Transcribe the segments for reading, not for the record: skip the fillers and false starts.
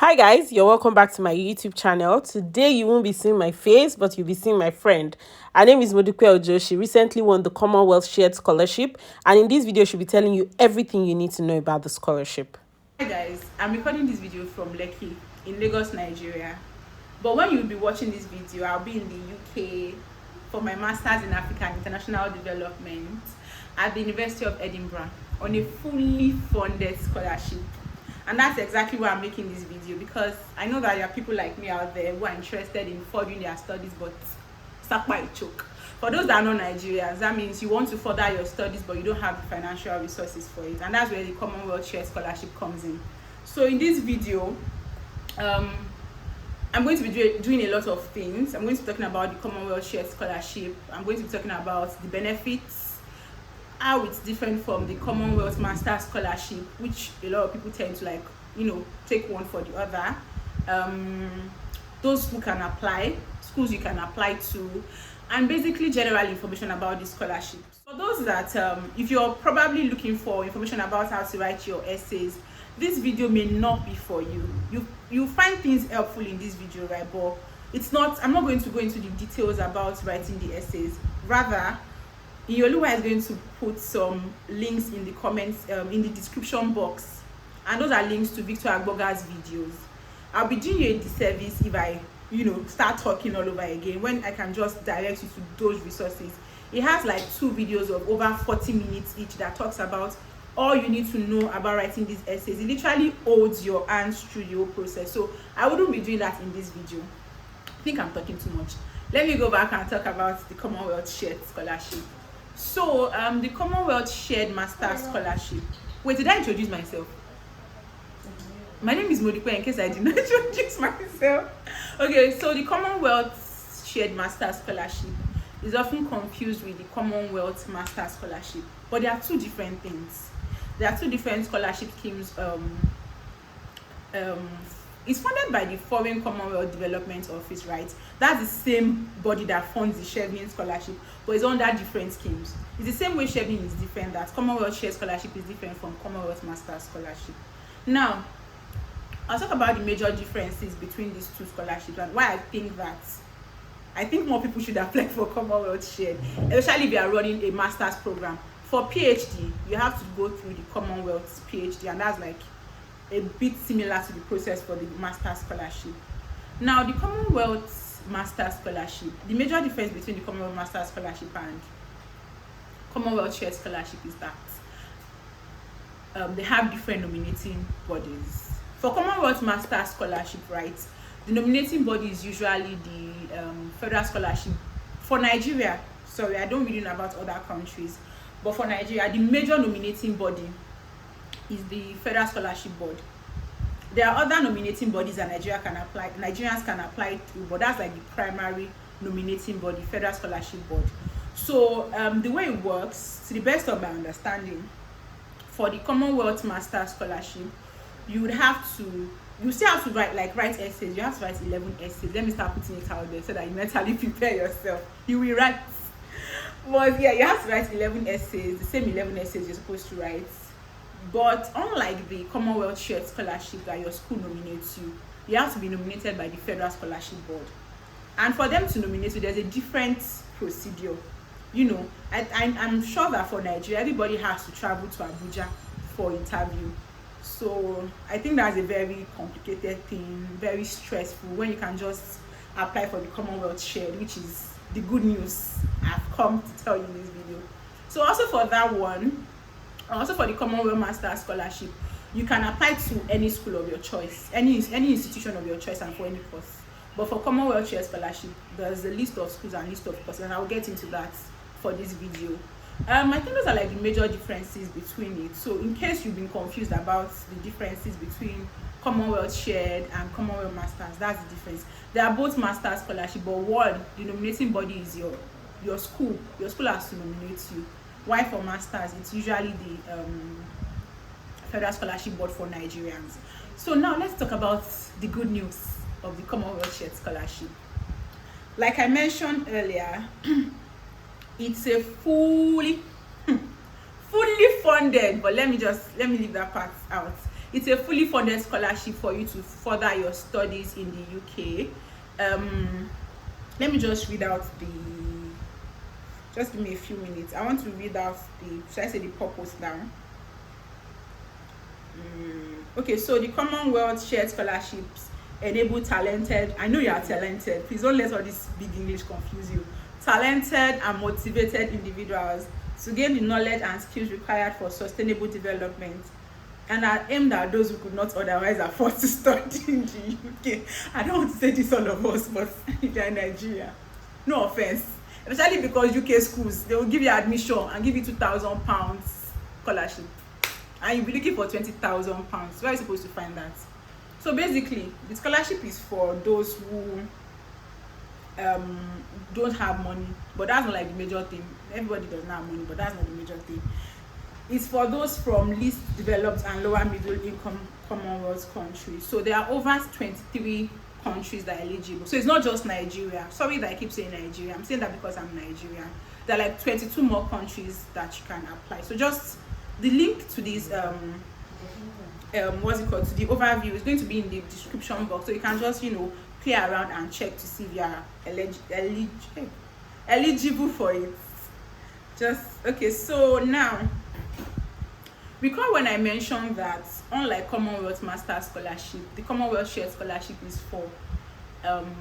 Hi guys, you're welcome back to my YouTube channel. Today you won't be seeing my face, but you'll be seeing my friend. Her name is Modupe Ojo. She recently won the Commonwealth Shared Scholarship, and in this video she'll be telling you everything you need to know about the scholarship. Hi guys, I'm recording this video from Lekki in Lagos, Nigeria. But when you'll be watching this video, I'll be in the UK for my Masters in African International Development at the University of Edinburgh on a fully funded scholarship. And that's exactly why I'm making this video, because I know that there are people like me out there who are interested in furthering their studies but stuck by a choke. For those that are not Nigerians, that means you want to further your studies but you don't have the financial resources for it, and that's where the Commonwealth Shared Scholarship comes in. So in this video, I'm going to be doing a lot of things. I'm going to be talking about the Commonwealth Shared Scholarship. I'm going to be talking about the benefits, how it's different from the Commonwealth Master Scholarship, which a lot of people tend to take one for the other. Those who can apply, schools you can apply to, and basically general information about the scholarship. For those that if you're probably looking for information about how to write your essays, this video may not be for you. You find things helpful in this video, right? But I'm not going to go into the details about writing the essays. Rather, Iyoluwa is going to put some links in the comments, in the description box, and those are links to Victor Agboga's videos. I'll be doing you a disservice if I start talking all over again, when I can just direct you to those resources. It has like 2 videos of over 40 minutes each that talks about all you need to know about writing these essays. It literally holds your hands through the whole process, so I wouldn't be doing that in this video. I think I'm talking too much. Let me go back and talk about the Commonwealth Shared Scholarship. So the Commonwealth Shared Master Scholarship. Wait, did I introduce myself? My name is Modupe, in case I did not introduce myself. Okay, so the Commonwealth Shared Master Scholarship is often confused with the Commonwealth Master Scholarship, but they are 2 different things. There are 2 different scholarship schemes. It's funded by the Foreign Commonwealth Development Office, right? That's the same body that funds the Shevlin Scholarship, but it's under different schemes. It's the same way Shevlin is different, that Commonwealth Shared Scholarship is different from Commonwealth Master Scholarship. Now, I'll talk about the major differences between these 2 scholarships and why I think more people should apply for Commonwealth Shared, especially if you are running a master's program. For PhD, you have to go through the Commonwealth PhD, and that's like a bit similar to the process for the Master Scholarship. Now, the Commonwealth Master Scholarship, the major difference between the Commonwealth Master Scholarship and Commonwealth Shared Scholarship is that they have different nominating bodies. For Commonwealth Master Scholarship, right, the nominating body is usually the Federal Scholarship. For Nigeria, sorry, I don't really know about other countries, but for Nigeria, the major nominating body is the Federal Scholarship Board. There are other nominating bodies that Nigerians can apply to, but that's like the primary nominating body, Federal Scholarship Board. So the way it works, to the best of my understanding, for the Commonwealth Master Scholarship, you still have to write essays. You have to write 11 essays. Let me start putting it out there so that you mentally prepare yourself. You will write. But yeah, you have to write 11 essays, the same 11 essays you're supposed to write. But unlike the Commonwealth Shared Scholarship that your school nominates you, you have to be nominated by the Federal Scholarship Board. And for them to nominate you, there's a different procedure. I'm sure that for Nigeria, everybody has to travel to Abuja for interview. So I think that's a very complicated thing, very stressful, when you can just apply for the Commonwealth Shared, which is the good news I've come to tell you in this video. So also for that one, also for the Commonwealth Master Scholarship, you can apply to any school of your choice, any institution of your choice, and for any course. But for Commonwealth Shared Scholarship, there's a list of schools and list of courses, and I'll get into that for this video. I think those are like the major differences between it. So in case you've been confused about the differences between Commonwealth Shared and Commonwealth Masters, that's the difference. They are both Master Scholarship, but one, the nominating body is your school. Your school has to nominate you. Why for Masters, it's usually the Federal Scholarship Board for Nigerians. So now let's talk about the good news of the Commonwealth Shared Scholarship. Like I mentioned earlier, it's a fully funded, but let me leave that part out. It's a fully funded scholarship for you to further your studies in the UK. Let me just read out the, just give me a few minutes. I want to read out the, should I say the purpose now? Okay, so the Commonwealth Shared Scholarships enable talented, I know you are talented, please don't let all this big English confuse you, talented and motivated individuals to gain the knowledge and skills required for sustainable development, and are aimed at those who could not otherwise afford to study in the UK. I don't want to say this all of us, but if you're in Nigeria, no offense, especially because UK schools, they will give you admission and give you £2,000 scholarship, and you'll be looking for £20,000. Where are you supposed to find that? So basically, the scholarship is for those who don't have money, but that's not like the major thing. Everybody does not have money, but that's not the major thing. It's for those from least developed and lower middle income Commonwealth countries. So there are over 23 countries that are eligible. So it's not just Nigeria. Sorry that I keep saying Nigeria. I'm saying that because I'm Nigerian. There are like 22 more countries that you can apply. So just the link to this what's it called, to the overview is going to be in the description box, so you can just, you know, play around and check to see if you are eligible for it. Just okay. So now, recall when I mentioned that unlike Commonwealth Master Scholarship, the Commonwealth Shared Scholarship is for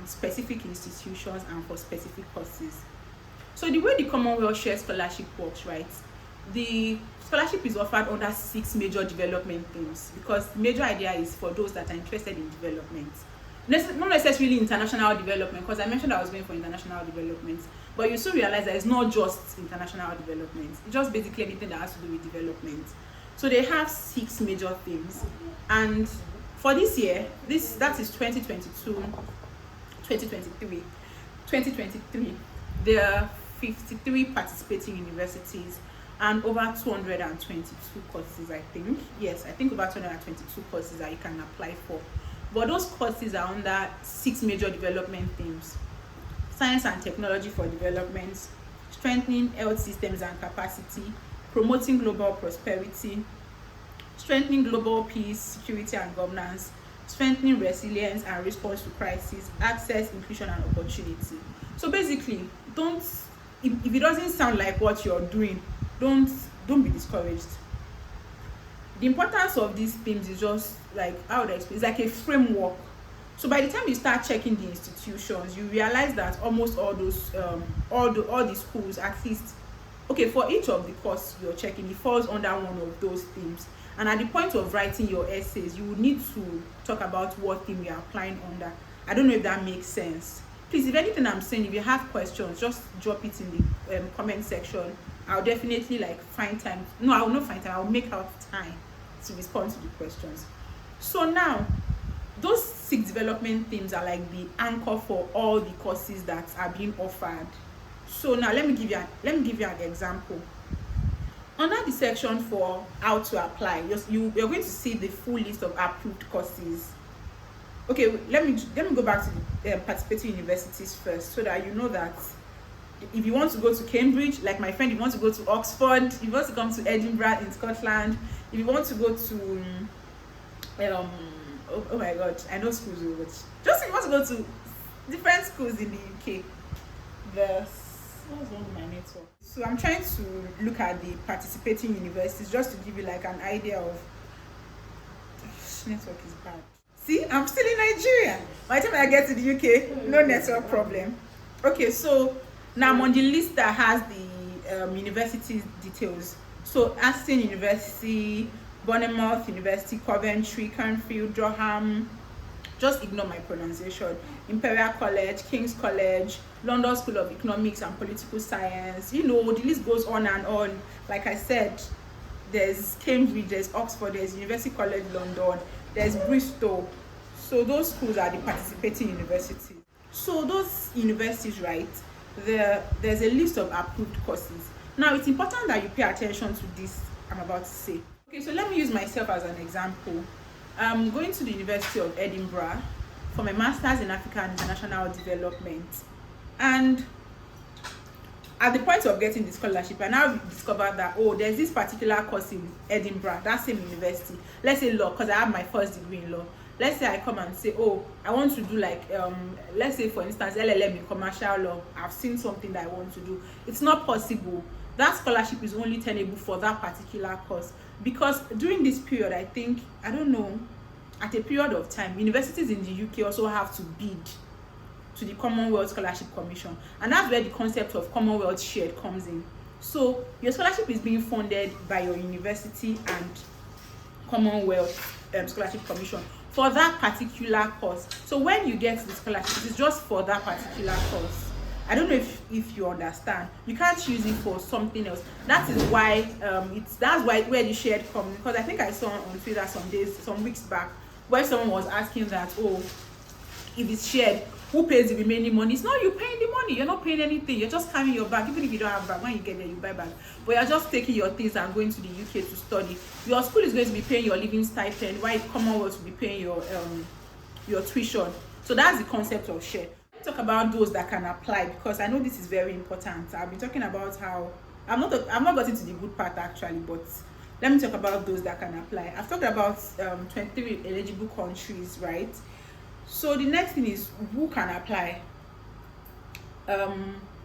specific institutions and for specific courses. So the way the Commonwealth Shared Scholarship works, right? The scholarship is offered under 6 major development themes, because the major idea is for those that are interested in development. Not necessarily international development, because I mentioned I was going for international development, but you soon realize that it's not just international development. It's just basically anything that has to do with development. So they have 6 major themes, and for this year, that is 2023, there are 53 participating universities and over 222 courses, I think. Yes, I think over 222 courses that you can apply for. But those courses are under 6 major development themes: science and technology for development, strengthening health systems and capacity, promoting global prosperity, strengthening global peace, security and governance, strengthening resilience and response to crisis, access, inclusion and opportunity. So basically, if it doesn't sound like what you're doing, don't be discouraged. The importance of these themes is just like, how would I explain? It's like a framework. So by the time you start checking the institutions, you realize that almost all those all the schools, at least, okay, for each of the course you're checking, it falls under one of those themes. And at the point of writing your essays, you will need to talk about what theme you're applying under. I don't know if that makes sense. Please, if anything I'm saying, if you have questions, just drop it in the comment section. I'll definitely find time. No, I will not find time. I'll make out time to respond to the questions. So now, those 6 development themes are like the anchor for all the courses that are being offered. So now let me give you an example. Under the section for how to apply, you're going to see the full list of approved courses. Okay, let me go back to the participating universities first, so that you know that if you want to go to Cambridge, like my friend, if you want to go to Oxford, if you want to come to Edinburgh in Scotland, if you want to go to oh my god, I know schools, but just if you want to go to different schools in the UK, what's wrong with my network? So I'm trying to look at the participating universities just to give you an idea of, network is bad. See, I'm still in Nigeria. By the time I get to the UK, no network problem. Okay, so now I'm on the list that has the university details. So Aston University, Bournemouth University, Coventry, Canfield, Durham, just ignore my pronunciation, Imperial College, King's College, London School of Economics and Political Science. You know, the list goes on and on. Like I said, there's Cambridge, there's Oxford, there's University College London, there's Bristol. So those schools are the participating universities. So those universities, right, there's a list of approved courses. Now it's important that you pay attention to this I'm about to say. Okay, so let me use myself as an example. I'm going to the University of Edinburgh for my Masters in African International Development, and at the point of getting the scholarship, I now discovered that, oh, there's this particular course in Edinburgh, that same university, let's say law, because I have my first degree in law. Let's say I come and say, oh, I want to do like let's say for instance LLM in commercial law. I've seen something that I want to do. It's not possible. That scholarship is only tenable for that particular course, because during this period, I think, I don't know, at a period of time, universities in the UK also have to bid to the Commonwealth Scholarship Commission, and that's where the concept of Commonwealth Shared comes in. So your scholarship is being funded by your university and Commonwealth Scholarship Commission for that particular course. So when you get the scholarship, it's just for that particular course. I don't know if you understand. You can't use it for something else. That is why that's why where the shared comes, because I think I saw on Twitter some weeks back, where someone was asking that, oh, if it's shared, who pays the remaining money? It's not you paying the money. You're not paying anything. You're just carrying your bag. Even if you don't have bag, when you get there, you buy bag. But you're just taking your things and going to the UK to study. Your school is going to be paying your living stipend, while Commonwealth will be paying your tuition. So that's the concept of share. Let's talk about those that can apply, because I know this is very important. I've been talking about how I'm not gotten to the good part actually, but let me talk about those that can apply. I've talked about 23 eligible countries, right? So the next thing is who can apply.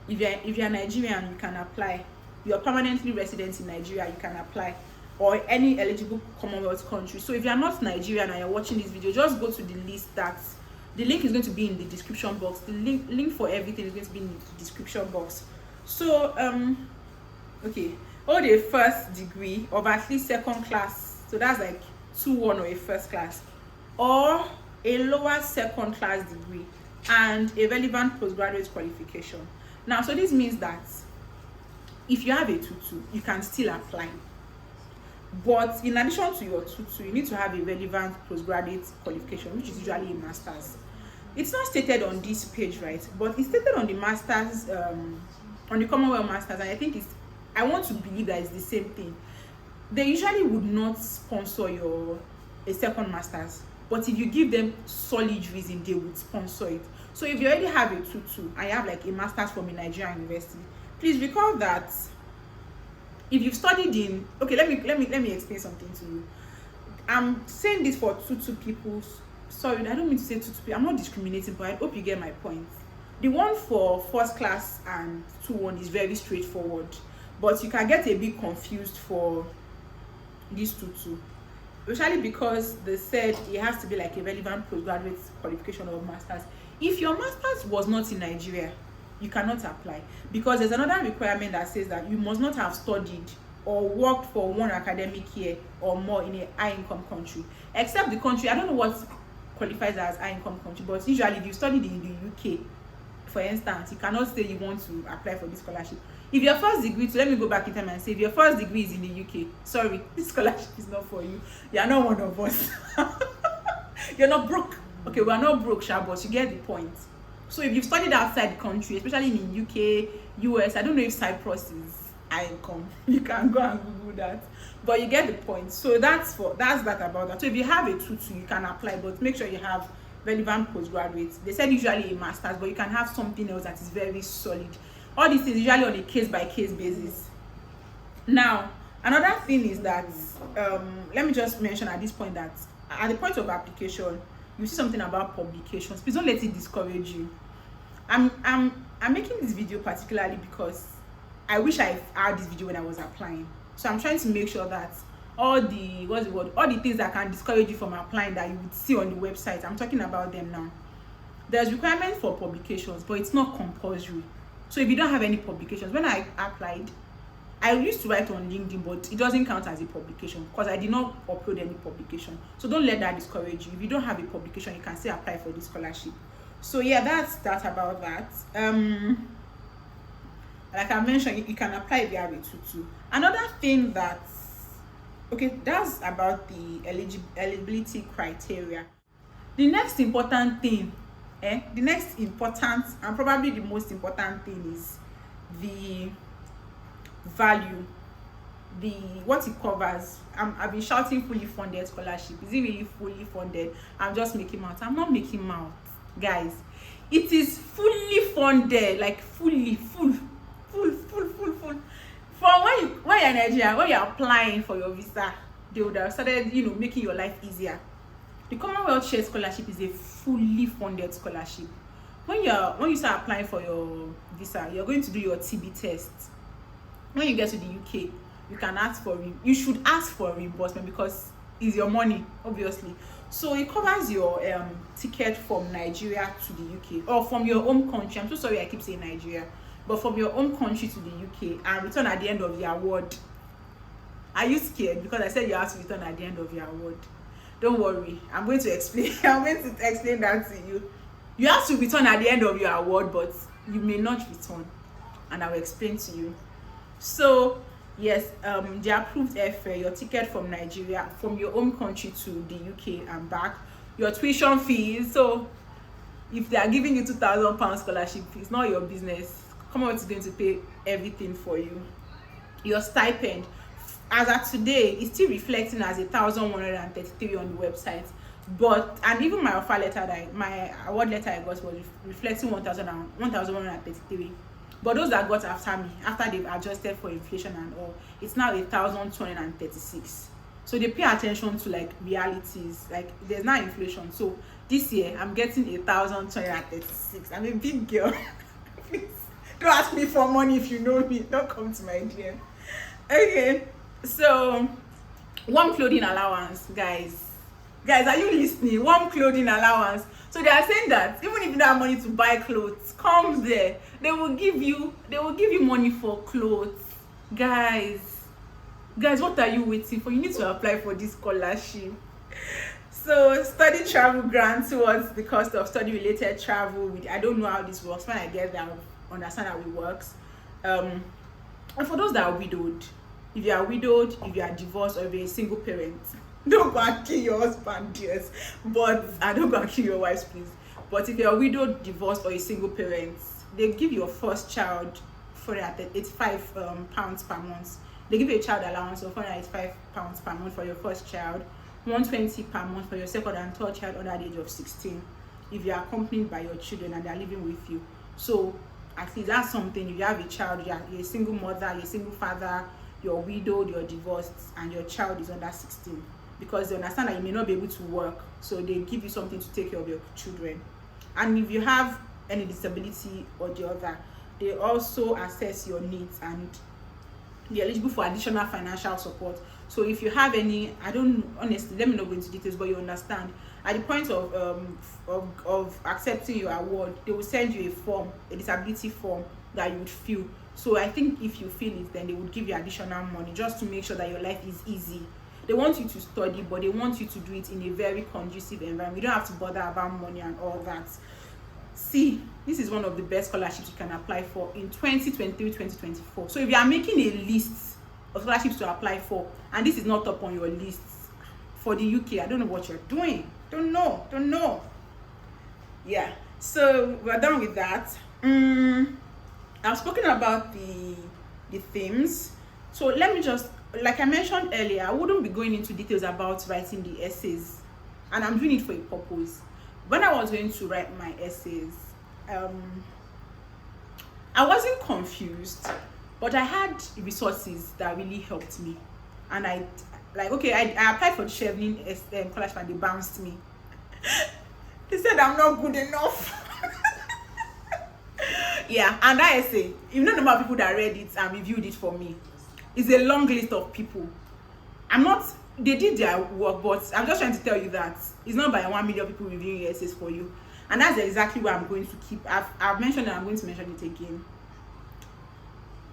If you're Nigerian, you can apply. You're permanently resident in Nigeria, you can apply, or any eligible Commonwealth country. So if you're not Nigerian and you're watching this video, just go to the list. The link is going to be in the description box. The link for everything is going to be in the description box. So okay, hold a first degree of at least second class, so that's like 2-1 or a first class, or a lower second class degree and a relevant postgraduate qualification. Now, so this means that if you have a 2-2, you can still apply, but in addition to your 2-2, you need to have a relevant postgraduate qualification, which is usually a master's. It's not stated on this page, right, but it's stated on the master's, on the Commonwealth Masters, and I think I want to believe that it's the same thing. They usually would not sponsor a second master's, but if you give them solid reason, they would sponsor it. So if you already have a 2-2 and you have like a master's from a Nigerian university, please recall that if you've studied in, okay, let me explain something to you. I'm saying this for 2-2 people. Sorry, I don't mean to say 2-2 people. I'm not discriminating, but I hope you get my point. The one for first class and 2-1 is very straightforward, but you can get a bit confused for these 2-2. Especially because they said it has to be like a relevant postgraduate qualification or master's. If your master's was not in Nigeria, you cannot apply, because there's another requirement that says that you must not have studied or worked for 1 academic year or more in a high-income country, except the country, I don't know what qualifies as high-income country, but usually if you studied in the UK, for instance, you cannot say you want to apply for this scholarship. If your first degree, so let me go back in time and say, if your first degree is in the UK, sorry, this scholarship is not for you. You are not one of us. You're not broke. Okay, we are not broke, sha, but you get the point. So if you've studied outside the country, especially in UK, US, I don't know if Cyprus is high income. You can go and Google that. But you get the point. So that's that about that. So if you have a 2-2, you can apply, but make sure you have relevant postgraduates. They said usually a master's, but you can have something else that is very solid. All these things usually on a case-by-case basis. Now, another thing is that let me just mention at this point that at the point of application, you see something about publications. Please don't let it discourage you. I'm making this video particularly because I wish I had this video when I was applying. So I'm trying to make sure that all the things that can discourage you from applying that you would see on the website, I'm talking about them now. There's requirements for publications, but it's not compulsory. So if you don't have any publications, when I applied, I used to write on LinkedIn, but it doesn't count as a publication because I did not upload any publication. So don't let that discourage you. If you don't have a publication, you can still apply for this scholarship. So yeah, that's that about that. Like I mentioned, you can apply if you have a 2-2. Another thing that's about the eligibility criteria. The next important thing, the next important and probably the most important thing is the value, what it covers. I've been shouting fully funded scholarship. Is it really fully funded? I'm just making mouth. I'm not making mouth, guys. It is fully funded, like full full. From when you're in Nigeria, when you're applying for your visa, they would have started, making your life easier. The Commonwealth Shared Scholarship is a fully funded scholarship. When you start applying for your visa, you're going to do your TB test. When you get to the UK, you should ask for reimbursement because it's your money, obviously. So it covers your ticket from Nigeria to the UK, or from your home country. I'm so sorry I keep saying Nigeria, but from your home country to the UK, and return at the end of the award. Are you scared? Because I said you have to return at the end of your award. Don't worry, I'm going to explain that to you. You have to return at the end of your award, but you may not return, and I will explain to you. So yes, the approved airfare, your ticket from Nigeria, from your home country to the UK and back, your tuition fees. So if they are giving you £2,000 scholarship, it's not your business. Commonwealth is going to pay everything for you. Your stipend, as at today, it's still reflecting as 1,133 on the website. And even my offer letter, my award letter I got was reflecting 1,133. But those that got after me, after they've adjusted for inflation and all, it's now 1,236. So they pay attention to like realities, like there's not inflation. So this year I'm getting 1,236. I'm a big girl. Please don't ask me for money if you know me. Don't come to my DM. Okay, so warm clothing allowance, guys, are you listening? Warm clothing allowance. So they are saying that even if you don't have money to buy clothes, come there, they will give you money for clothes. Guys, what are you waiting for? You need to apply for this scholarship. So study travel grant towards the cost of study related travel. I don't know how this works. When I get there, I'll understand how it works. And for those that are widowed, if you are widowed, if you are divorced, or if you're a single parent, don't go and kill your husband, dears. Don't go and kill your wives, please. But if you're a widowed, divorced, or a single parent, they give your first child £485 per month. They give you a child allowance of £485 per month for your first child, £120 per month for your second and third child under the age of 16, if you are accompanied by your children and they are living with you. So at least that's something. If you have a child, you're a single mother, you're a single father, you're widowed, you're divorced, and your child is under 16, because they understand that you may not be able to work, so they give you something to take care of your children. And if you have any disability or the other, they also assess your needs and you're eligible for additional financial support. So if you have any, honestly, let me not go into details, but you understand, at the point of accepting your award, they will send you a disability form that you would fill. So I think if you fill it, then they would give you additional money just to make sure that your life is easy. They want you to study, but they want you to do it in a very conducive environment. You don't have to bother about money and all that. See, this is one of the best scholarships you can apply for in 2023-2024. So if you are making a list of scholarships to apply for, and this is not up on your list for the UK, I don't know what you're doing. Don't know. Yeah, so we're done with that. I've spoken about the themes. So let me just, like I mentioned earlier, I wouldn't be going into details about writing the essays, and I'm doing it for a purpose. When I was going to write my essays, I wasn't confused, but I had resources that really helped me. And I applied for the Chevening scholarship and they bounced me. They said I'm not good enough. Yeah, and that essay, you know the number of people that read it and reviewed it for me. It's a long list of people. They did their work, but I'm just trying to tell you that it's not by 1 million people reviewing your essays for you. And that's exactly what I'm going to keep. I've mentioned it, I'm going to mention it again.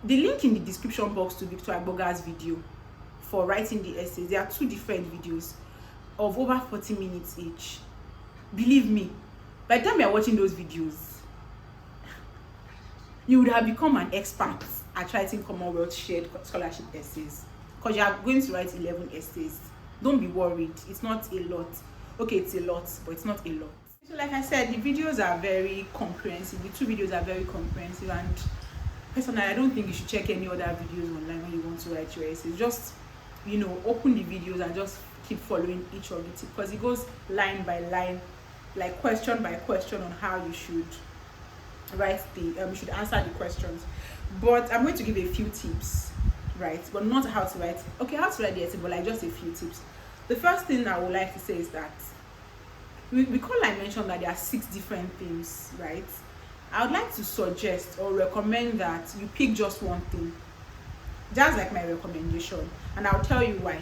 The link in the description box to Victor Agboga's video for writing the essays, there are 2 different videos of over 40 minutes each. Believe me, by the time you're watching those videos, you would have become an expert at writing Commonwealth Shared Scholarship essays, because you are going to write 11 essays. Don't be worried, it's not a lot. Okay, it's a lot, but it's not a lot. So like I said, the videos are very comprehensive. The 2 videos are very comprehensive, and personally, I don't think you should check any other videos online when you want to write your essays. Just, open the videos and just keep following each of it, because it goes line by line, like question by question, on how you should write the you should answer the questions. But I'm going to give a few tips, right? But not how to write. Okay, how to write the essay, but like just a few tips. The first thing I would like to say is that because I mentioned that there are 6 different themes, right? I would like to suggest or recommend that you pick just one theme. That's like my recommendation, and I'll tell you why.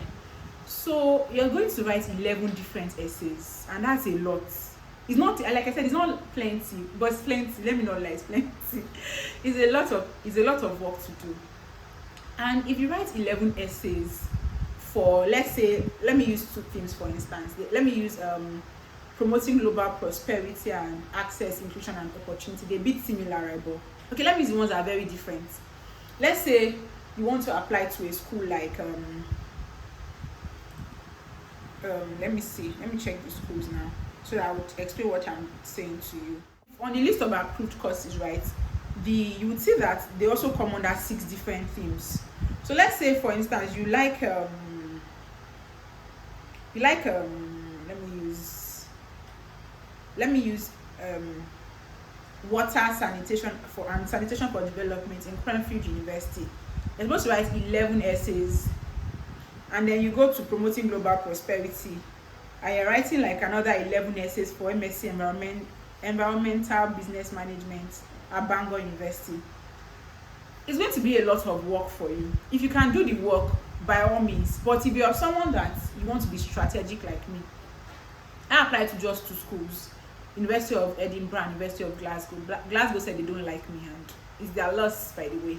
So you're going to write 11 different essays, and that's a lot. It's not, like I said, it's not plenty, but it's plenty. Let me not lie, it's plenty. It's a lot of work to do. And if you write 11 essays for, let's say, let me use 2 themes for instance. Let me use promoting global prosperity and access, inclusion and opportunity. They're a bit similar, right? But okay, let me use the ones that are very different. Let's say you want to apply to a school like let me check the schools now so that I would explain what I'm saying to you. On the list of approved courses, right, you would see that they also come under 6 different themes. So let's say for instance you like let me use water sanitation for development in Cranfield University. You're supposed to write 11 essays, and then you go to promoting global prosperity and you're writing like another 11 essays for MSc environmental business management at Bangor University. It's going to be a lot of work for you. If you can do the work, by all means. But if you're someone that you want to be strategic like me, I applied to just 2 schools, University of Edinburgh and University of Glasgow. Glasgow said they don't like me, and it's their loss, by the way.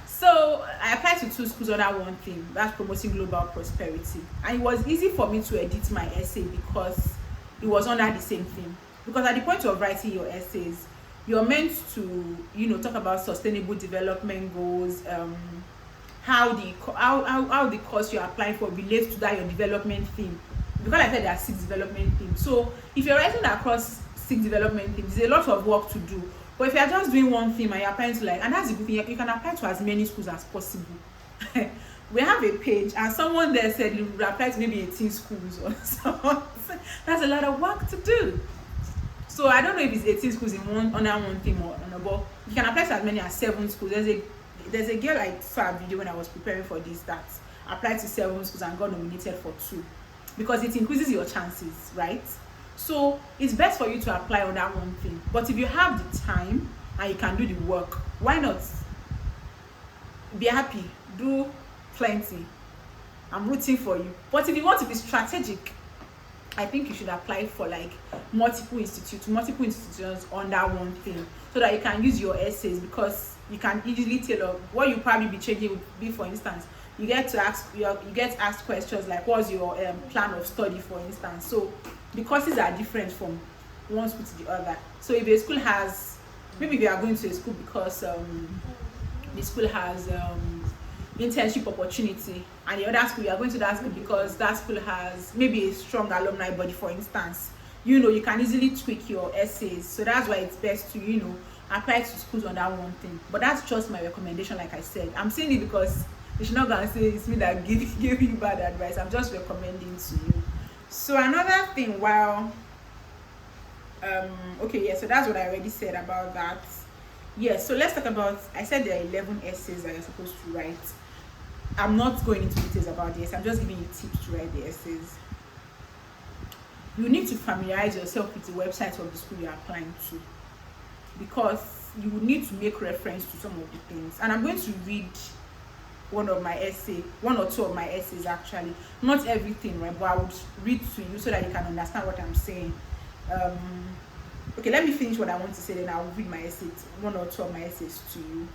So I applied to 2 schools under one thing, that's promoting global prosperity. And it was easy for me to edit my essay because it was under the same thing. Because at the point of writing your essays, you're meant to, talk about sustainable development goals, how the course you're applying for relates to that your development theme. Because I said there are 6 development themes. So if you're writing across 6 development themes, there's a lot of work to do. But if you're just doing one theme and you're applying to and that's a good thing, you can apply to as many schools as possible. We have a page and someone there said you apply to maybe 18 schools or so. That's a lot of work to do. So I don't know if it's 18 schools under one theme or no, but you can apply to as many as 7 schools. There's a girl I saw a video when I was preparing for this that applied to 7 schools and got nominated for 2, because it increases your chances, right? So it's best for you to apply on that one thing. But if you have the time and you can do the work, why not? Be happy, do plenty. I'm rooting for you. But if you want to be strategic, I think you should apply for like multiple institutions under one thing, so that you can use your essays, because you can easily tailor. What you probably be changing would be, for instance, you get asked questions like, what's your plan of study, for instance. So the courses are different from one school to the other. So if a school has, maybe if you are going to a school because the school has internship opportunity, and the other school, you are going to that school because that school has maybe a strong alumni body, for instance, you can easily tweak your essays. So that's why it's best to apply to schools on that one thing. But that's just my recommendation. Like I said, I'm saying it because you should not go and say it's me that gave you bad advice. I'm just recommending to you. So another thing, so that's what I already said about that. So let's talk about, I said there are 11 essays that you're supposed to write. I'm not going into details about this. I'm just giving you tips to write the essays. You need to familiarize yourself with the website of the school you're applying to, because you will need to make reference to some of the things. And I'm going to read one or two of my essays actually. Not everything, right? But I would read to you so that you can understand what I'm saying. Okay, let me finish what I want to say, then I'll read my essays, one or two of my essays to you.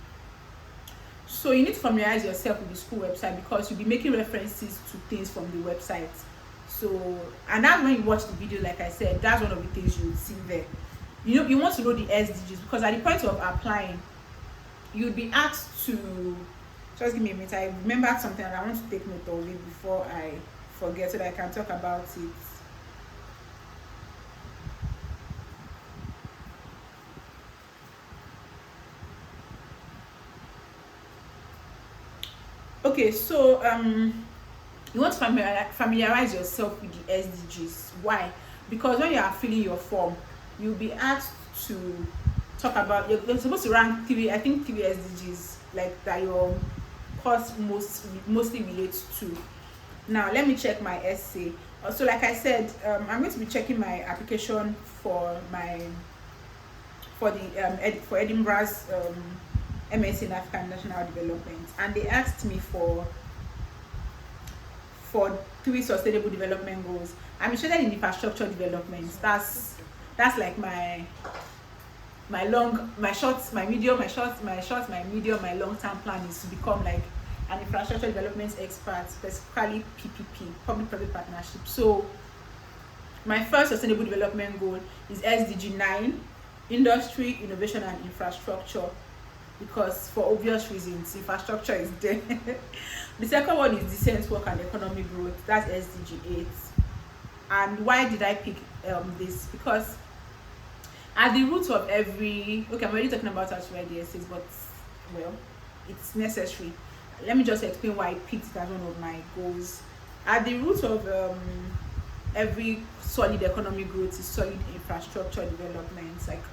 So you need to familiarize yourself with the school website, because you'll be making references to things from the website. So, and that's when you watch the video, like I said, that's one of the things you will see there. You want to know the SDGs, because at the point of applying, you'll be asked to, just give me a minute, I remembered something and I want to take note of it before I forget so that I can talk about it. Okay, so you want to familiarize yourself with the SDGs. Why? Because when you are filling your form, you'll be asked to talk about, you're supposed to rank three, I think three SDGs like that your course mostly relates to. Now let me check my essay. So like I said, I'm going to be checking my application for my for Edinburgh's MSc in African National Development, and they asked me for three sustainable development goals. I'm interested in infrastructure development. That's like my medium, my long term plan is to become like an infrastructure development expert, specifically PPP, public-private partnership. So my first sustainable development goal is SDG 9, industry, innovation and infrastructure, because for obvious reasons, infrastructure is there. The second one is decent work and economic growth. That's SDG 8. And why did I pick this? Because at the root of every, okay, I'm already talking about how to write the essays, but well, it's necessary. Let me just explain why I picked it as one of my goals. At the root of every solid economic growth is solid infrastructure development. Like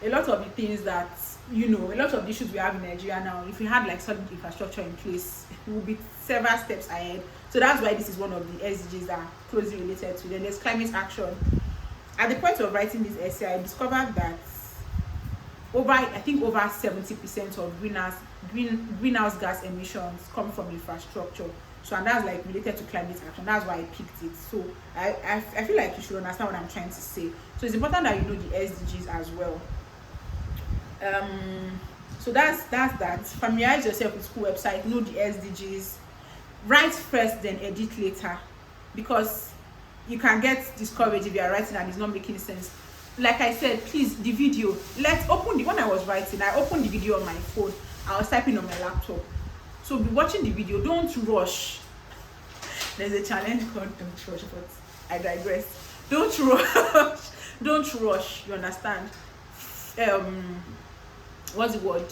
a lot of the things that, a lot of the issues we have in Nigeria now, if we had like solid infrastructure in place, we will be several steps ahead. So that's why this is one of the SDGs that are closely related to. Then there's climate action. At the point of writing this essay, I discovered that over 70% of greenhouse gas emissions come from infrastructure. So, and that's like related to climate action. That's why I picked it. So I feel like you should understand what I'm trying to say. So it's important that you know the SDGs as well. So that's that. Familiarize yourself with school website, know the SDGs, write first then edit later, because you can get discouraged if you are writing and it's not making sense. Like I said, please, the video, when I was writing, I opened the video on my phone. I was typing on my laptop. So be watching the video, don't rush. There's a challenge called don't rush, but I digress. Don't rush, you understand? What's the word?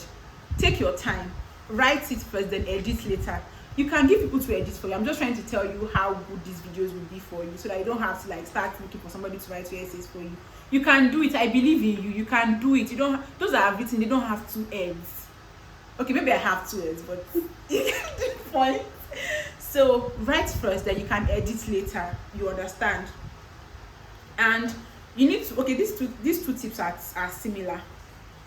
Take your time, write it first, then edit later. You can give people to edit for you. I'm just trying to tell you how good these videos will be for you, so that you don't have to like start looking for somebody to write your essays for you. You can do it. I believe in you. You can do it. You don't. Those that have written, they don't have 2 ends. Okay, maybe I have 2 ends, but you get the point. So write first, then you can edit later. You understand? And you need to. Okay, these two tips are similar.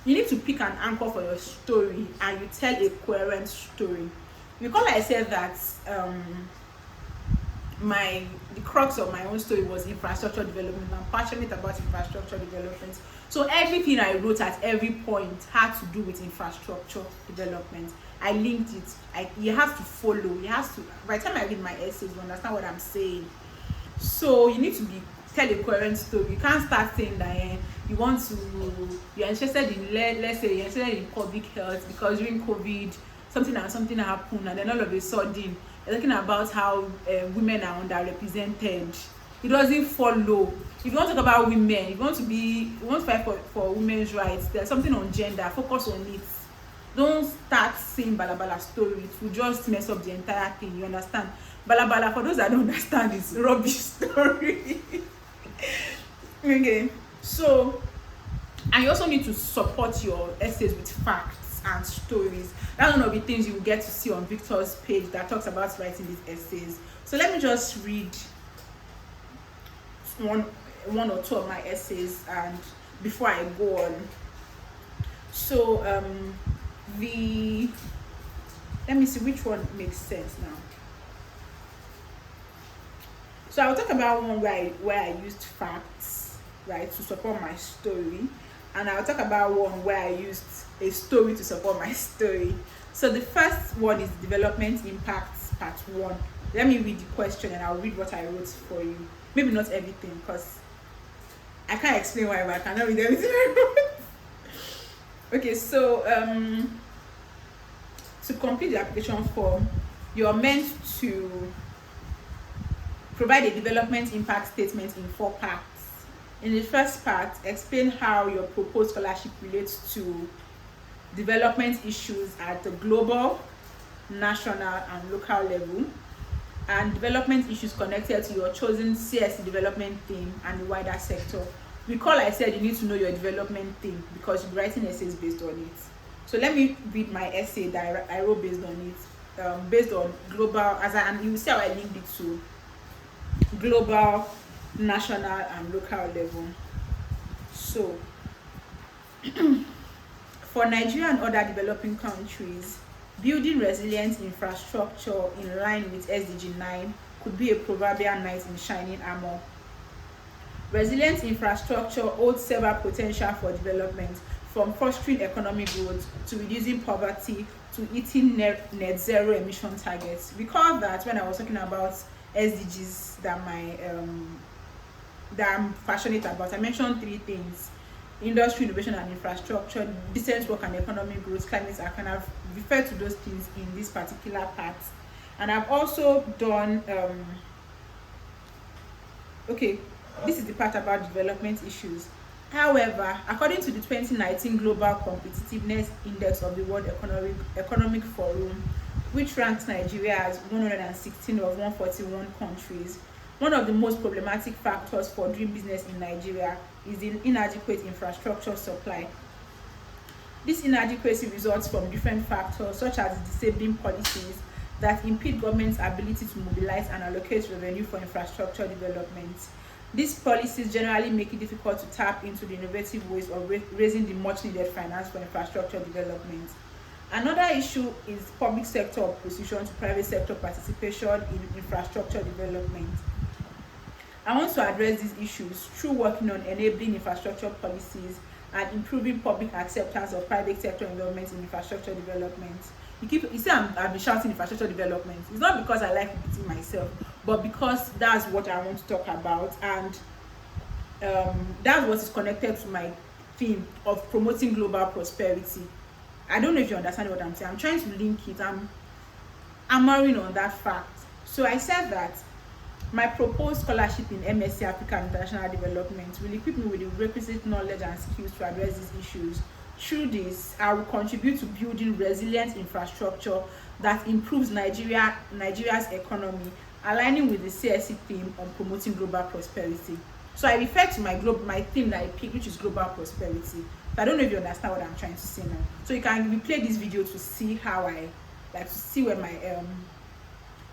You need to pick an anchor for your story, and you tell a coherent story. Because I said that the crux of my own story was infrastructure development. I'm passionate about infrastructure development. So everything I wrote at every point had to do with infrastructure development. I linked it. You have to follow. You have to. By the time I read my essays, you understand what I'm saying. So you need to tell a coherent story. You can't start saying that you're interested in, let's say you're interested in public health because during COVID something happened, and then all of a sudden you're talking about how women are underrepresented. It doesn't follow. If you want to talk about women, if you want to fight for women's rights, there's something on gender, focus on it. Don't start saying balabala story. It will just mess up the entire thing. You understand? Balabala, for those that don't understand, it's rubbish story. Okay, so, and you also need to support your essays with facts and stories. That's one of the things you will get to see on Victor's page that talks about writing these essays. So let me just read one or two of my essays, and before I go on. So let me see which one makes sense now. So I'll talk about one where I used facts, right, to support my story, and I'll talk about one where I used a story to support my story. So the first one is development impacts part 1. Let me read the question and I'll read what I wrote for you. Maybe not everything, because I can't explain why, but I cannot read everything I wrote. Okay, so to complete the application form, you're meant to provide a development impact statement in 4 parts. In the first part, explain how your proposed scholarship relates to development issues at the global, national, and local level, and development issues connected to your chosen CSC development theme and the wider sector. Recall I said you need to know your development theme because you'll be writing essays based on it. So let me read my essay that I wrote based on it, based on global, and you will see how I linked it to global, national, and local level. So for Nigeria and other developing countries, building resilient infrastructure in line with SDG 9 could be a proverbial knight in shining armor. Resilient infrastructure holds several potential for development, from fostering economic growth to reducing poverty to hitting net zero emission targets. Recall that when I was talking about SDGs that that I'm passionate about, I mentioned 3 things: industry, innovation, and infrastructure, decent work and economic growth, climate action. I've referred to those things in this particular part, and I've also done this is the part about development issues. However, according to the 2019 Global Competitiveness Index of the World Economic Forum, which ranks Nigeria as 116 of 141 countries, one of the most problematic factors for doing business in Nigeria is the inadequate infrastructure supply. This inadequacy results from different factors, such as disabling policies that impede government's ability to mobilize and allocate revenue for infrastructure development. These policies generally make it difficult to tap into the innovative ways of raising the much needed finance for infrastructure development. Another issue is public sector opposition to private sector participation in infrastructure development. I want to address these issues through working on enabling infrastructure policies and improving public acceptance of private sector involvement in infrastructure development. You see, I've been shouting infrastructure development. It's not because I like repeating myself, but because that's what I want to talk about, and that's what is connected to my theme of promoting global prosperity. I don't know if you understand what I'm saying. I'm trying to link it. I'm hammering on that fact. So I said that my proposed scholarship in MSc Africa and International Development will equip me with the requisite knowledge and skills to address these issues. Through this, I will contribute to building resilient infrastructure that improves Nigeria's economy, aligning with the CSC theme on promoting global prosperity. So I refer to my theme that I picked, which is global prosperity. But I don't know if you understand what I'm trying to say now. So you can replay this video to see how to see where my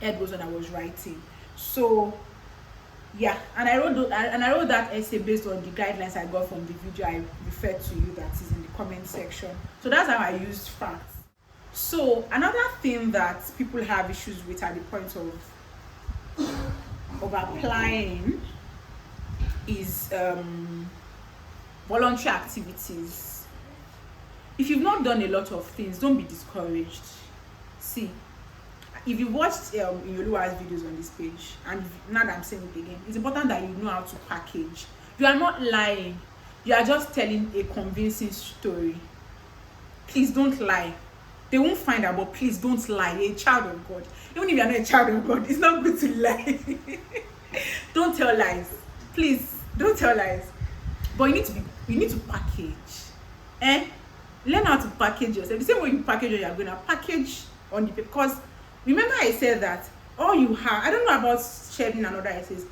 head was when I was writing. So yeah, and I wrote that essay based on the guidelines I got from the video I referred to you that is in the comment section. So that's how I used facts. So another thing that people have issues with at the point of applying is voluntary activities. If you've not done a lot of things, don't be discouraged. See, if you watched Iyoluwa's videos on this page, and now that I'm saying it again, it's important that you know how to package. You are not lying. You are just telling a convincing story. Please don't lie. They won't find out, but please don't lie. You're a child of God. Even if you're not a child of God, it's not good to lie. Don't tell lies. Please, don't tell lies. But you need to package. Learn how to package yourself. The same way you package, you're going to package on the paper. Because remember I said that all you have, I don't know about sharing and other essays,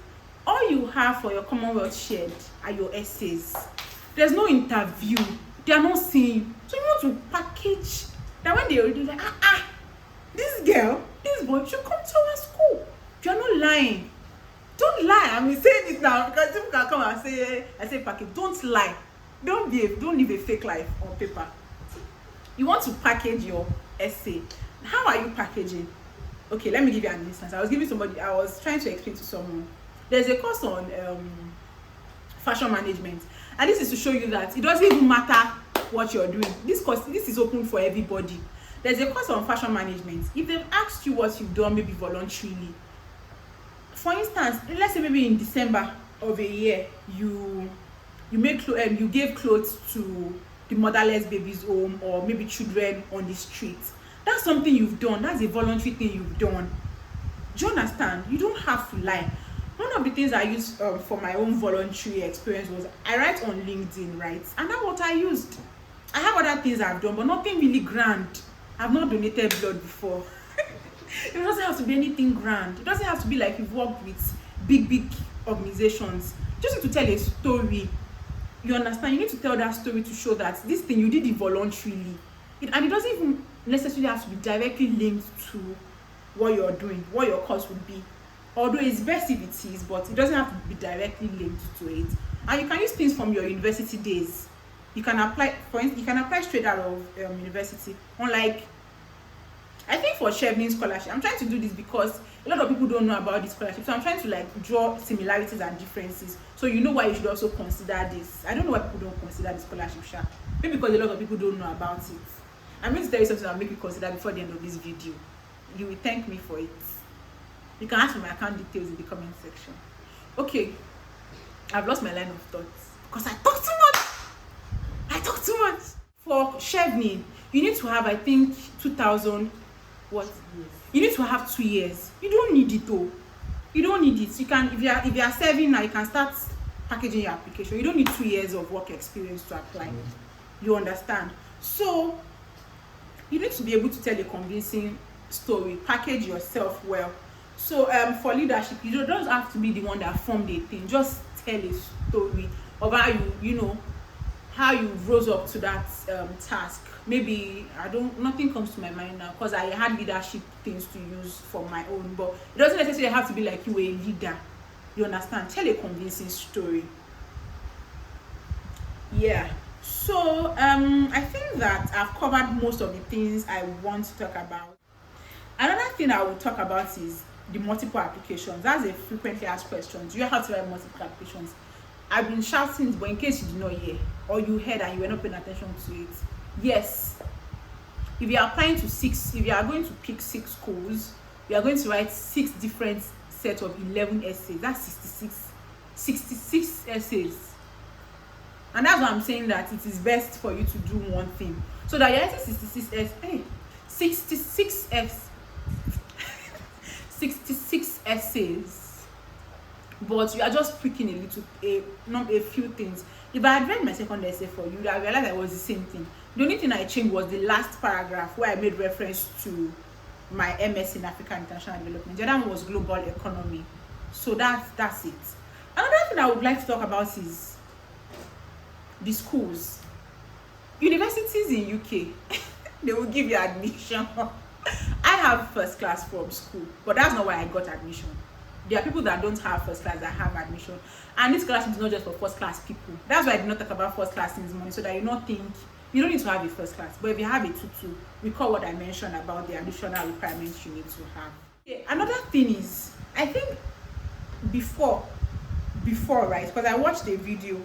all you have for your Commonwealth Shared are your essays. There's no interview. They are not seeing. So you want to package that when they already like, this girl, this boy should come to our school. You're not lying. Don't lie. I'm saying it now because people can come and say, I say package. Don't lie. Don't live a fake life on paper. You want to package your essay. How are you packaging? Okay, let me give you an instance. I was trying to explain to someone. There's a course on fashion management, and this is to show you that it doesn't even matter what you're doing. This is open for everybody. There's a course on fashion management. If they've asked you what you've done, maybe voluntarily, for instance, let's say maybe in December of a year you gave clothes to the motherless babies home, or maybe children on the street. That's something you've done. That's a voluntary thing you've done. Do you understand? You don't have to lie. One of the things I used for my own voluntary experience was I write on LinkedIn, right? And that's what I used. I have other things I've done, but nothing really grand. I've not donated blood before. It doesn't have to be anything grand. It doesn't have to be like you've worked with big organizations. Just need to tell a story. You understand? You need to tell that story to show that this thing you did it voluntarily. And it doesn't even necessarily have to be directly linked to what you're doing, what your course would be. Although it's best if it is, but it doesn't have to be directly linked to it. And you can use things from your university days. You can apply, for instance, you can apply straight out of university. Unlike, I think for Chevening scholarship, I'm trying to do this because a lot of people don't know about this scholarship. So I'm trying to like draw similarities and differences, so you know why you should also consider this. I don't know why people don't consider the scholarship, sha. Maybe because a lot of people don't know about it. I'm going to tell you something that will make you consider before the end of this video. You will thank me for it. You can ask for my account details in the comment section. Okay, I've lost my line of thoughts because I talk too much. For Chevening, you need to have, I think, 2000 what? Yes. You need to have 2 years. You don't need it though. You don't need it. You can, if you are serving now, you can start packaging your application. You don't need 2 years of work experience to apply. You understand? So you need to be able to tell a convincing story, package yourself well. So for leadership, you don't have to be the one that formed a thing. Just tell a story of how how you rose up to that task. Maybe nothing comes to my mind now because I had leadership things to use for my own, but it doesn't necessarily have to be like you were a leader. You understand? Tell a convincing story. Yeah. So I think that I've covered most of the things I want to talk about. Another thing I will talk about is the multiple applications. That's a frequently asked question. Do you have to write multiple applications? I've been shouting it, but in case you did not hear or you heard and you were not paying attention to it, yes. If you are applying to if you are going to pick 6 schools, you are going to write 6 different sets of 11 essays. That's 66 essays. And that's why I'm saying that it is best for you to do one thing, so that you're writing 66 essays, but you are just picking a few things. If I had read my second essay for you, I realized it was the same thing. The only thing I changed was the last paragraph where I made reference to my MS in African International Development. The other one was global economy. So that's it. Another thing I would like to talk about is the schools. Universities in UK, they will give you admission. I have first class from school, but that's not why I got admission. There are people that don't have first class that have admission, and this scholarship is not just for first class people. That's why I did not talk about first class in this morning, so that you not think you don't need to have a first class, but if you have a 2-2, recall what I mentioned about the additional requirements you need to have. Okay, another thing is, I think before, right, because I watched a video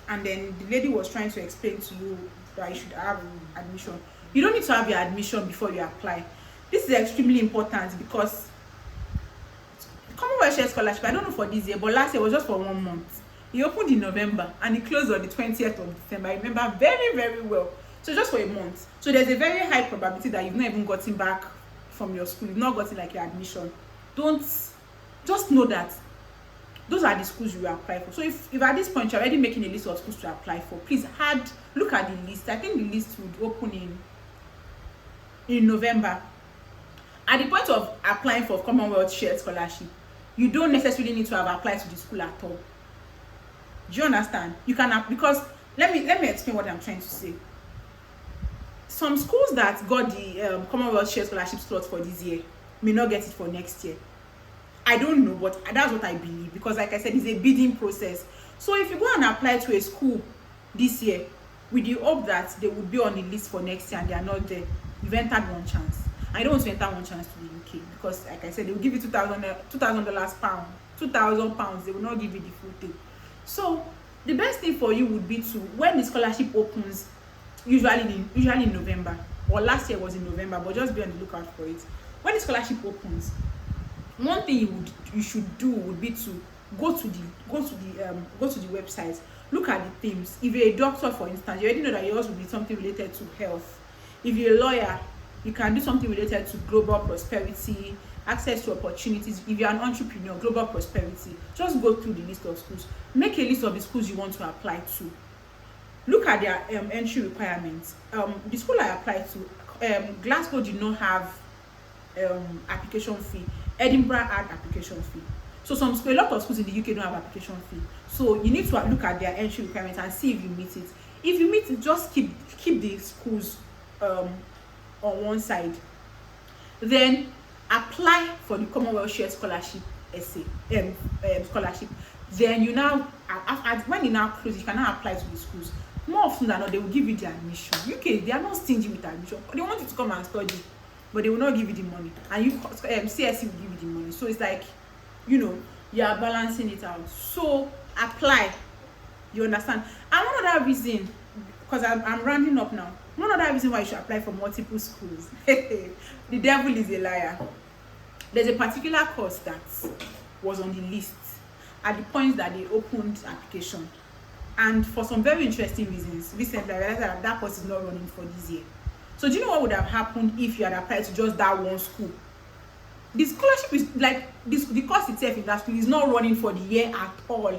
and then the lady was trying to explain to you that you should have admission. You don't need to have your admission before you apply. This is extremely important because Commonwealth Shared Scholarship, I don't know for this year, but last year was just for 1 month. It opened in November and it closed on the 20th of December. I remember very, very well. So just for a month. So there's a very high probability that you've not even gotten back from your school. You've not gotten like your admission. Just know that those are the schools you will apply for. So if at this point you're already making a list of schools to apply for, please look at the list. I think the list would open in November. At the point of applying for Commonwealth Shared Scholarship, you don't necessarily need to have applied to the school at all. Do you understand? You can, because let me explain what I'm trying to say. Some schools that got the Commonwealth Shared Scholarship slot for this year may not get it for next year. I don't know, but that's what I believe, because like I said, it's a bidding process. So if you go and apply to a school this year with the hope that they would be on the list for next year and they are not there, you've entered one chance. I don't want to enter one chance to the UK, because like I said, they will give you £2,000, they will not give you the full thing. So the best thing for you would be to, when the scholarship opens, usually in November, or last year was in November, but just be on the lookout for it. When the scholarship opens, one thing you should do would be to go to the website, look at the themes. If you're a doctor, for instance, you already know that yours will be something related to health. If you're a lawyer, you can do something related to global prosperity, access to opportunities. If you're an entrepreneur, global prosperity. Just go through the list of schools. Make a list of the schools you want to apply to. Look at their entry requirements. The school I applied to, Glasgow did not have application fee. Edinburgh had application fee. So a lot of schools in the UK don't have application fee. So you need to look at their entry requirements and see if you meet it. If you meet it, just keep the schools on one side. Then apply for the Commonwealth Shared Scholarship essay scholarship. Then you now when you now close, you can now apply to the schools. More often than not, they will give you the admission. UK, they are not stingy with admission. They want you to come and study, but they will not give you the money. And you CSC will give you the money. So it's like, you are balancing it out. So apply. You understand? And one other reason, because I'm rounding up now, one other reason why you should apply for multiple schools. The devil is a liar. There's a particular course that was on the list at the point that they opened application, and for some very interesting reasons, recently I realized that course is not running for this year. So do you know what would have happened if you had applied to just that one school? The scholarship is like this, the course itself in that school is not running for the year at all.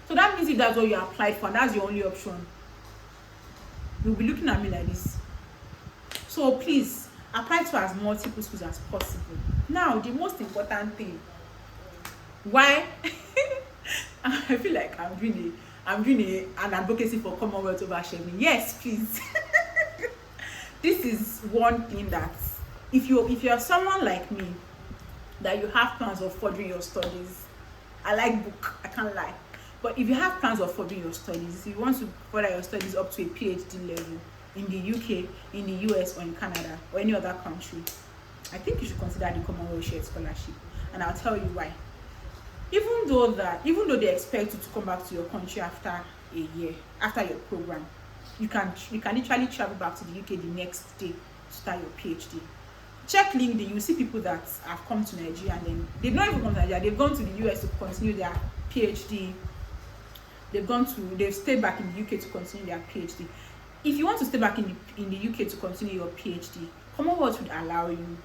So that means if that's what you applied for, that's your only option, you'll be looking at me like this. So please apply to as multiple schools as possible. Now the most important thing, why I feel like I'm doing an advocacy for Commonwealth over Sharing. Yes, please. This is one thing that if you're someone like me, that you have plans of furthering your studies, I like book, I can't lie. But if you have plans of furthering your studies, if you want to further your studies up to a PhD level in the UK, in the US, or in Canada, or any other country, I think you should consider the Commonwealth Shared Scholarship. And I'll tell you why. Even though they expect you to come back to your country after a year, after your program, you can literally travel back to the UK the next day to start your PhD. Check LinkedIn, you see people that have come to Nigeria and then they've not even come to Nigeria, they've gone to the US to continue their PhD. They've stayed back in the UK to continue their PhD. If you want to stay back in the UK to continue your PhD, Commonwealth would allow you,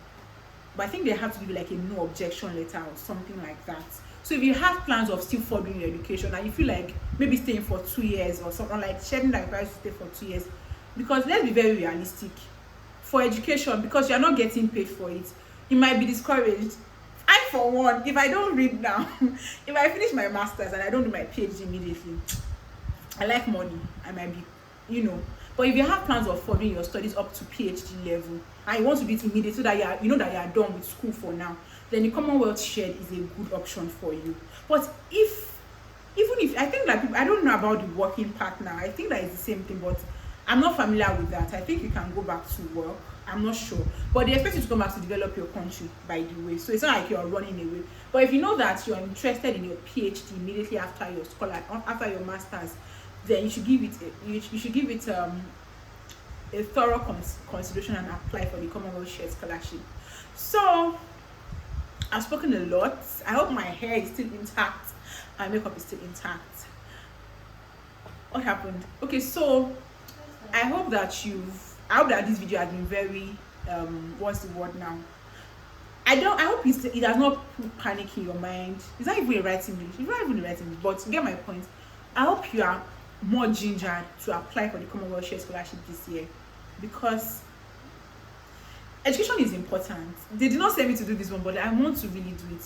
but I think they have to give you like a no objection letter or something like that. So if you have plans of still furthering your education and you feel like maybe staying for 2 years or something, like Sharing that requires you to stay for 2 years, because let's be very realistic, for education, because you're not getting paid for it, you might be discouraged. I, for one, if I don't read now, if I finish my master's and I don't do my PhD immediately, I like money, I might be, but if you have plans of furthering your studies up to PhD level and you want to do it immediately so that that you are done with school for now, then the Commonwealth Shared is a good option for you. But even if I think that people, I don't know about the working partner, I think that it's the same thing, but I'm not familiar with that. I think you can go back to work, I'm not sure, but they expect you to come back to develop your country, by the way, so it's not like you're running away. But if you know that you're interested in your PhD immediately after your master's, then you should give it a thorough consideration and apply for the Commonwealth Shared Scholarship. So I've spoken a lot. I hope my hair is still intact, my makeup is still intact. What happened? Okay, so I hope that this video has been very what's the word now? I hope it does not put panic in your mind. It's not even a right English. It's not even a right English, but you get my point. I hope you are more gingered to apply for the Commonwealth Shared Scholarship this year, because education is important. They did not say me to do this one, but I want to really do it.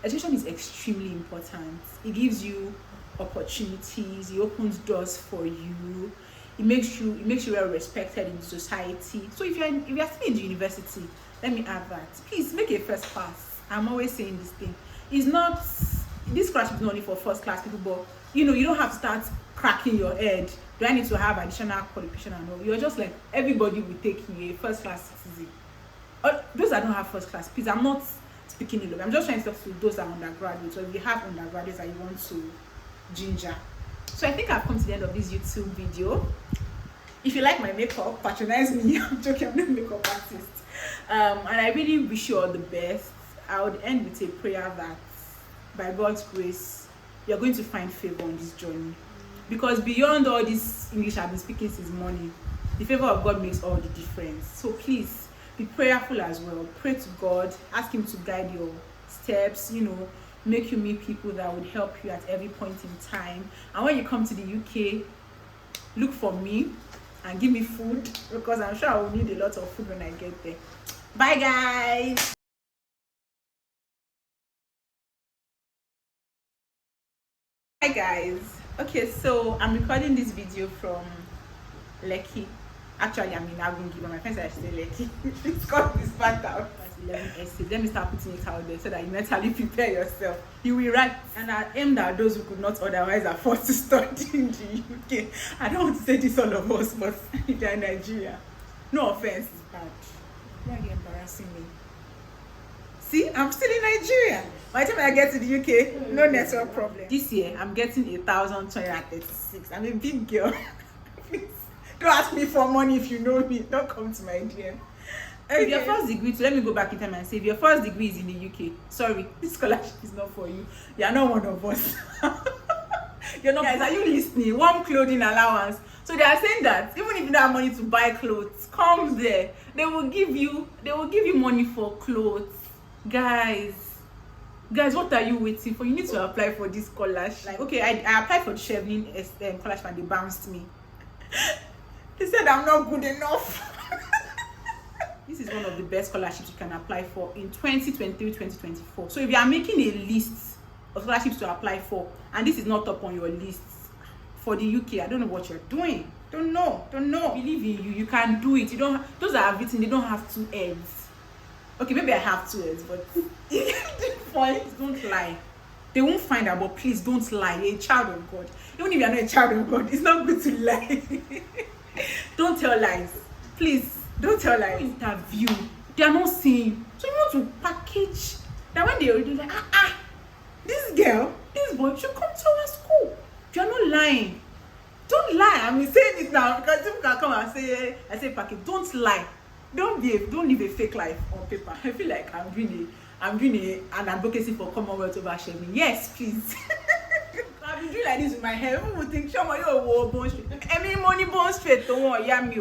Education is extremely important. It gives you opportunities, it opens doors for you, it makes you well respected in society. So if you're still in the university, let me add that, please make a first pass. I'm always saying this thing. This scholarship is not only for first class people, but you don't have to start cracking your head. Do I need to have additional qualification and all? You're just like, everybody will take you, a first class citizen. Those that don't have first class, please, I'm not speaking in love. I'm just trying to talk to those that are undergraduates, or if you have undergraduates that you want to ginger. So I think I've come to the end of this YouTube video. If you like my makeup, patronize me. I'm joking, I'm not a makeup artist. And I really wish you all the best. I would end with a prayer that by God's grace, you're going to find favor on this journey. Because beyond all this English I've been speaking since morning, the favor of God makes all the difference. So please be prayerful as well. Pray to God, ask him to guide your steps, make you meet people that would help you at every point in time. And when you come to the UK, look for me and give me food, because I'm sure I will need a lot of food when I get there. Bye guys. Hi guys. Okay, so I'm recording this video from Lekki. Actually, I'm in Agungi, but my friends are still Lekki. It's called this part out. 11 essays. Let me start putting it out there so that you mentally prepare yourself. You will write, and I aimed at those who could not otherwise afford to study in the UK. I don't want to say this all of us, but they're in Nigeria. No offense, it's bad. You're embarrassing me. See, I'm still in Nigeria. By the time I get to the UK, no network problem. This year, I'm getting 1,236. I'm a big girl. Please, don't ask me for money if you know me. Don't come to my DM. Okay. If your first degree, so let me go back in time and say, if your first degree is in the UK, sorry, this scholarship is not for you. You are not one of us. You're not. Guys, are you listening? Warm clothing allowance. So they are saying that even if you don't have money to buy clothes, come there. They will give you money for clothes. Guys, what are you waiting for? You need to apply for this scholarship. Like, okay, I applied for the Chevening scholarship and they bounced me. They said I'm not good enough. This is one of the best scholarships you can apply for in 2023-2024. So if you are making a list of scholarships to apply for, and this is not up on your list for the UK, I don't know what you're doing. Don't know. Believe in you. You can do it. You don't. Those that have written, they don't have 2 heads. Okay, maybe I have 2 heads, but point, don't lie. They won't find out, but please don't lie. You're a child of God. Even if you're not a child of God, it's not good to lie. Don't tell lies. Please, don't tell lies. Interview. They are not seeing. So you want to package that when they already like, this girl, this boy should come to our school. You're not lying. Don't lie. I'm saying it now because people can come and say, I say package. Don't lie. Don't live a fake life on paper. I feel like I'm doing an advocacy for Commonwealth over shaming. Yes, please. I've been doing like this with my hair. People would think, "Show me your bone straight." I mean, money bone straight. Don't worry, yeah, me.